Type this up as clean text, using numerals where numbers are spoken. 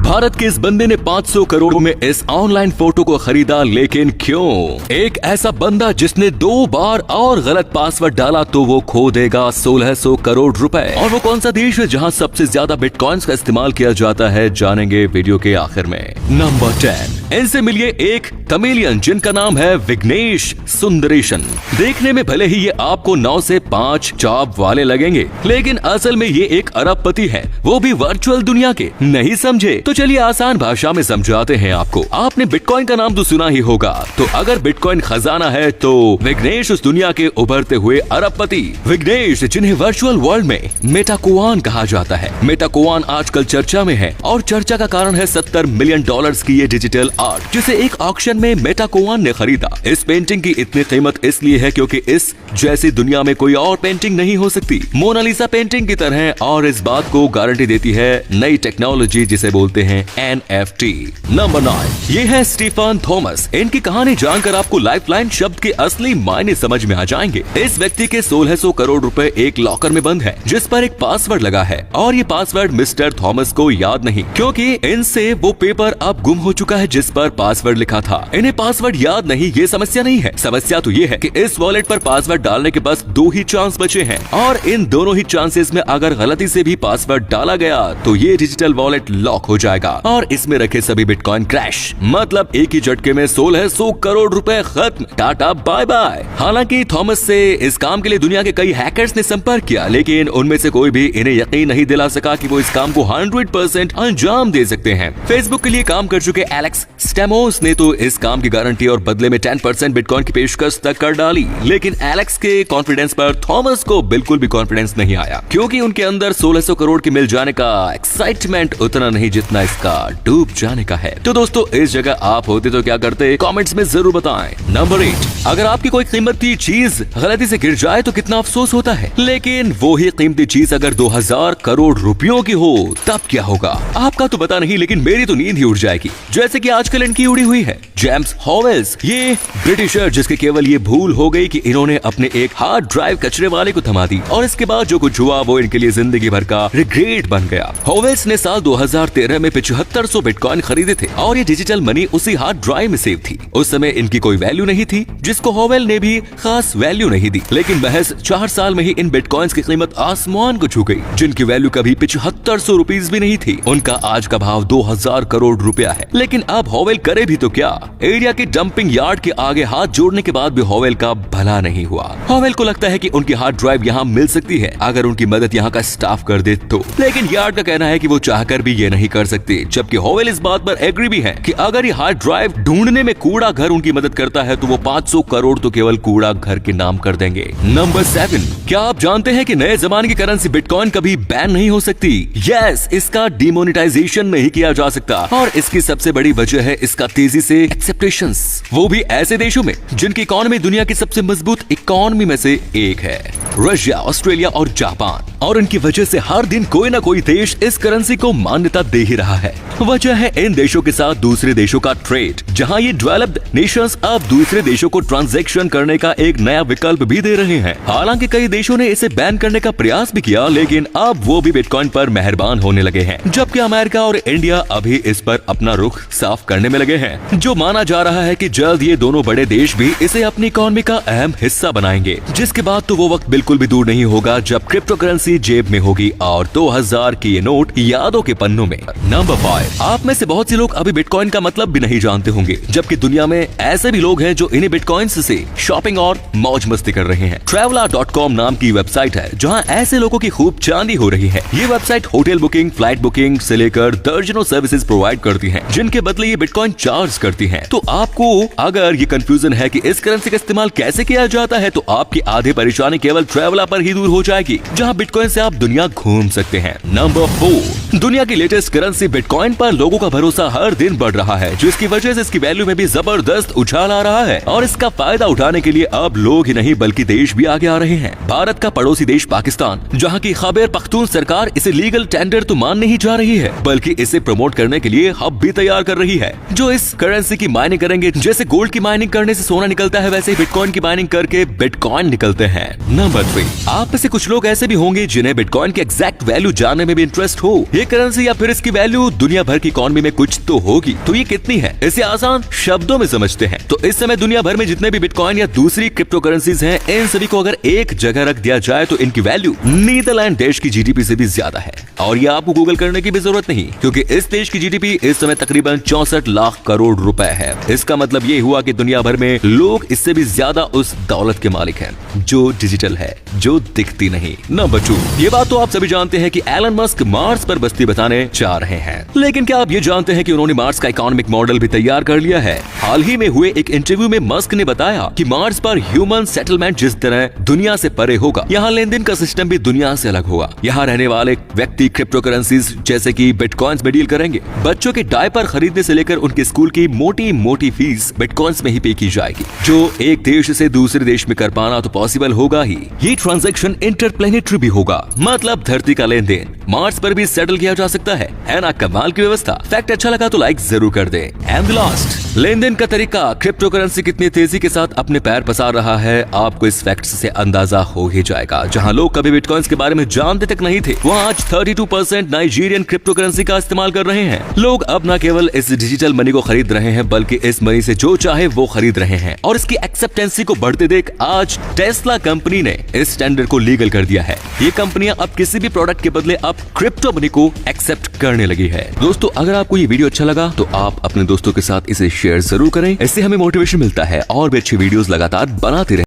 भारत के इस बंदे ने 500 करोड़ में इस ऑनलाइन फोटो को खरीदा, लेकिन क्यों? एक ऐसा बंदा जिसने 2 बार और गलत पासवर्ड डाला तो वो खो देगा 1600 करोड़ रुपए। और वो कौन सा देश है जहां सबसे ज्यादा बिटकॉइंस का इस्तेमाल किया जाता है, जानेंगे वीडियो के आखिर में। नंबर 10, इनसे मिलिए एक तमिलियन जिनका नाम है विघ्नेश सुंदरेशन। देखने में भले ही ये आपको 9 से 5 जॉब वाले लगेंगे, लेकिन असल में ये एक अरबपति है, वो भी वर्चुअल दुनिया के। नहीं समझे तो चलिए आसान भाषा में समझाते हैं आपको। आपने बिटकॉइन का नाम तो सुना ही होगा, तो अगर बिटकॉइन खजाना है तो विघ्नेश उस दुनिया के उभरते हुए अरबपति विघ्नेश, जिन्हें वर्चुअल वर्ल्ड में मेटाकोआन कहा जाता है। मेटाकोआन आजकल चर्चा में है और चर्चा का कारण है $70 मिलियन की ये डिजिटल आर्ट, जिसे एक ऑक्शन में मेटाकोआन ने खरीदा। इस पेंटिंग की इतनी कीमत इसलिए है क्योंकि इस जैसी दुनिया में कोई और पेंटिंग नहीं हो सकती, मोनालिसा पेंटिंग की तरह, और इस बात को गारंटी देती है नई टेक्नोलॉजी जिसे बोलते हैं NFT। नंबर 9, ये है स्टीफन थॉमस। इनकी कहानी जानकर आपको लाइफलाइन शब्द के असली मायने समझ में आ जाएंगे। इस व्यक्ति के 1600 करोड़ रुपए एक लॉकर में बंद है, जिस पर एक पासवर्ड लगा है, और ये पासवर्ड मिस्टर थॉमस को याद नहीं, क्योंकि इनसे वो पेपर अब गुम हो चुका है जिस पर पासवर्ड लिखा था। इन्हें पासवर्ड याद नहीं, ये समस्या नहीं है। समस्या तो ये है कि इस वॉलेट पर पासवर्ड डालने के बस 2 ही चांस बचे हैं, और इन दोनों ही चांसेस में अगर गलती से भी पासवर्ड डाला गया तो ये डिजिटल वॉलेट लॉक हो जाएगा और इसमें रखे सभी बिटकॉइन क्रैश। मतलब एक ही झटके में 1600 करोड़ रुपए खत्म, टाटा बाय बाय। हालांकि थॉमस से इस काम के लिए दुनिया के कई हैकर्स ने संपर्क किया, लेकिन उनमें से कोई भी इन्हें यकीन नहीं दिला सका कि वो इस काम को 100% अंजाम दे सकते हैं। फेसबुक के लिए काम कर चुके एलेक्स स्टेमोस ने तो इस काम की गारंटी और बदले में 10% बिटकॉइन की पेशकश तक कर डाली, लेकिन एलेक्स के कॉन्फिडेंस पर थॉमस को बिल्कुल भी कॉन्फिडेंस नहीं आया, क्योंकि उनके अंदर 1600 करोड़ की मिल जाने का एक्साइटमेंट उतना नहीं जितना इसका डूब जाने का है। तो दोस्तों, इस जगह आप होते तो क्या करते, कमेंट्स में जरूर बताएं। नंबर 8, अगर आपकी कोई कीमती चीज गलती से गिर जाए तो कितना अफसोस होता है, लेकिन वो ही कीमती चीज अगर 2000 करोड़ रुपयों की हो तब क्या होगा? आपका तो पता नहीं, लेकिन मेरी तो नींद ही उड़ जाएगी, जैसे कि आजकल इनकी उड़ी हुई है। जेम्स हॉवेल्स, ये ब्रिटिशर जिसके केवल ये भूल हो गई कि इन्होंने अपने एक हार्ड ड्राइव कचरे वाले को थमा दी, और इसके बाद जो कुछ हुआ वो इनके लिए जिंदगी भर का रिग्रेट बन गया। हॉवेल्स ने साल 2013 में 7500 बिटकॉइन खरीदे थे, और ये डिजिटल मनी उसी हार्ड ड्राइव में सेव थी। उस समय इनकी कोई वैल्यू नहीं थी, जिसको हॉवेल ने भी खास वैल्यू नहीं दी, लेकिन महज 4 साल में ही इन बिटकॉइंस की कीमत आसमान को छू गई। जिनकी वैल्यू कभी 7500 रुपीज भी नहीं थी, उनका आज का भाव 2000 करोड़ रुपया है। लेकिन अब हॉवेल करे भी तो क्या? एरिया के डंपिंग यार्ड के आगे हाथ जोड़ने के बाद भी हॉवेल का भला नहीं हुआ। हॉवेल को लगता है कि उनकी हार्ड ड्राइव यहाँ मिल सकती है अगर उनकी मदद यहाँ का स्टाफ कर दे तो, लेकिन यार्ड का कहना है कि वो चाहकर भी ये नहीं कर सकते, जबकि हॉवेल इस बात पर एग्री भी है कि अगर ये हार्ड ड्राइव ढूंढने में कूड़ा घर उनकी मदद करता है तो वो 500 करोड़ तो केवल कूड़ा घर के नाम कर देंगे। नंबर 7, क्या आप जानते हैं कि नए जमाने की करेंसी बिटकॉइन कभी बैन नहीं हो सकती? यस, इसका डिमोनेटाइजेशन नहीं किया जा सकता, और इसकी सबसे बड़ी वजह है इसका तेजी से एक्सेप्टेशंस, वो भी ऐसे देशों में जिनकी इकोनॉमी दुनिया की सबसे मजबूत इकोनॉमी में से एक है, रशिया, ऑस्ट्रेलिया और जापान। और इनकी वजह से हर दिन कोई ना कोई देश इस करेंसी को मान्यता दे ही रहा है। वजह है इन देशों के साथ दूसरे देशों का ट्रेड, जहां ये डेवलप्ड नेशंस अब दूसरे देशों को ट्रांजैक्शन करने का एक नया विकल्प भी दे रहे हैं। हालांकि कई देशों ने इसे बैन करने का प्रयास भी किया, लेकिन अब वो भी बिटकॉइन पर मेहरबान होने लगे हैं, जबकि अमेरिका और इंडिया अभी इस पर अपना रुख साफ करने में लगे हैं। जो माना जा रहा है कि जल्द ये दोनों बड़े देश भी इसे अपनी इकोनॉमी का अहम हिस्सा बनाएंगे, जिसके बाद तो वो वक्त बिल्कुल भी दूर नहीं होगा जब क्रिप्टो करेंसी जेब में होगी और 2000 की ये नोट यादों के पन्नों में। नंबर 5, आप में से बहुत से लोग अभी बिटकॉइन का मतलब भी नहीं जानते होंगे, जबकि दुनिया में ऐसे भी लोग हैं जो इन्हीं बिटकॉइंस से शॉपिंग और मौज मस्ती कर रहे हैं। Traveler.com नाम की वेबसाइट है जहां ऐसे लोगों की खूब चांदी हो रही है। ये website hotel booking, flight booking से लेकर दर्जनों सर्विसेज प्रोवाइड करती है, जिनके बदले ये बिटकॉइन चार्ज करती है। तो आपको अगर ये कंफ्यूजन है कि इस करेंसी का इस्तेमाल कैसे किया जाता है, तो आपकी आधी परेशानी केवल ट्रैवलर पर ही दूर हो जाएगी, जहां बिटकॉइन से आप दुनिया घूम सकते हैं। नंबर 4, दुनिया की लेटेस्ट करेंसी बिटकॉइन पर लोगों का भरोसा हर दिन बढ़ रहा है, जिसकी वजह से इसकी वैल्यू में भी जबरदस्त उछाल आ रहा है, और इसका फायदा उठाने के लिए अब लोग ही नहीं बल्कि देश भी आगे आ रहे हैं। भारत का पड़ोसी देश पाकिस्तान, जहां की खैबर पख्तून सरकार इसे लीगल टेंडर तो मान नहीं जा रही है, बल्कि इसे प्रमोट करने के लिए हब भी तैयार कर रही है, जो इस करेंसी की माइनिंग करेंगे। जैसे गोल्ड की माइनिंग करने से सोना निकलता है, वैसे ही बिटकॉइन की माइनिंग करके बिटकॉइन निकलते हैं। नंबर 3, आप में से कुछ लोग ऐसे भी होंगे जिन्हें बिटकॉइन की एग्जैक्ट वैल्यू जानने में भी इंटरेस्ट हो। ये करेंसी या फिर इसकी वैल्यू दुनिया भर की इकोनॉमी में कुछ तो होगी। तो ये कितनी है, इसे आसान शब्दों में समझते हैं तो इस समय दुनिया भर में जितने भी बिटकॉइन या दूसरी क्रिप्टो करेंसीज हैं, इन सभी को अगर एक जगह रख दिया जाए तो इनकी वैल्यू नीदरलैंड देश की जीडीपी से भी ज्यादा है। और ये आपको गूगल करने की भी जरूरत नहीं, क्योंकि इस देश की जीडीपी इस समय तकरीबन 64 लाख करोड़ रुपए है। इसका मतलब ये हुआ कि दुनिया भर में लोग इससे भी ज्यादा उस दौलत के मालिक हैं जो डिजिटल है, जो दिखती नहीं। नंबर 2, ये बात तो आप सभी जानते हैं कि एलन मस्क मार्स पर बस्ती बताने जा रहे हैं, लेकिन क्या आप ये जानते हैं कि उन्होंने मार्स का इकोनॉमिक मॉडल भी तैयार कर लिया है। हाल ही में हुए एक इंटरव्यू में मस्क ने बताया कि मार्स पर ह्यूमन सेटलमेंट जिस तरह दुनिया से परे होगा, यहाँ लेन देन का सिस्टम भी दुनिया से अलग होगा। यहाँ रहने वाले व्यक्ति क्रिप्टो करेंसीज जैसे कि बिटकॉइंस में डील करेंगे। बच्चों के डायपर खरीदने से लेकर उनके स्कूल की मोटी मोटी फीस बिटकॉइंस में ही पे की जाएगी, जो एक देश से दूसरे देश में कर पाना तो पॉसिबल होगा ही। ये ट्रांजैक्शन इंटरप्लेनेटरी भी होगा, मतलब धरती का लेन देन मार्स पर भी सेटल किया जा सकता है ना? कमाल की व्यवस्था। फैक्ट अच्छा लगा तो लाइक जरूर कर दे। एंड लास्ट, लेन देन का तरीका, क्रिप्टो करेंसी कितनी तेजी के साथ अपने पैर पसार रहा है, आपको इस फैक्ट से अंदाजा हो ही जाएगा। जहां लोग कभी बिटकॉइंस के बारे में जानते तक नहीं थे, वहां आज 32% नाइजीरियन क्रिप्टो करेंसी का इस्तेमाल कर रहे हैं। लोग अब न केवल इस डिजिटल मनी को खरीद रहे हैं, बल्कि इस मनी से जो चाहे वो खरीद रहे हैं। और इसकी एक्सेप्टेंसी को बढ़ते देख आज टेस्ला कंपनी ने इस स्टैंडर्ड को लीगल कर दिया है। ये कंपनियां अब किसी भी प्रोडक्ट के बदले अब क्रिप्टो मनी को एक्सेप्ट करने लगी है। दोस्तों, अगर आपको ये वीडियो अच्छा लगा तो आप अपने दोस्तों के साथ इसे शेयर जरूर करें। इससे हमें मोटिवेशन मिलता है और भी अच्छी वीडियोस लगातार बनाते रहें।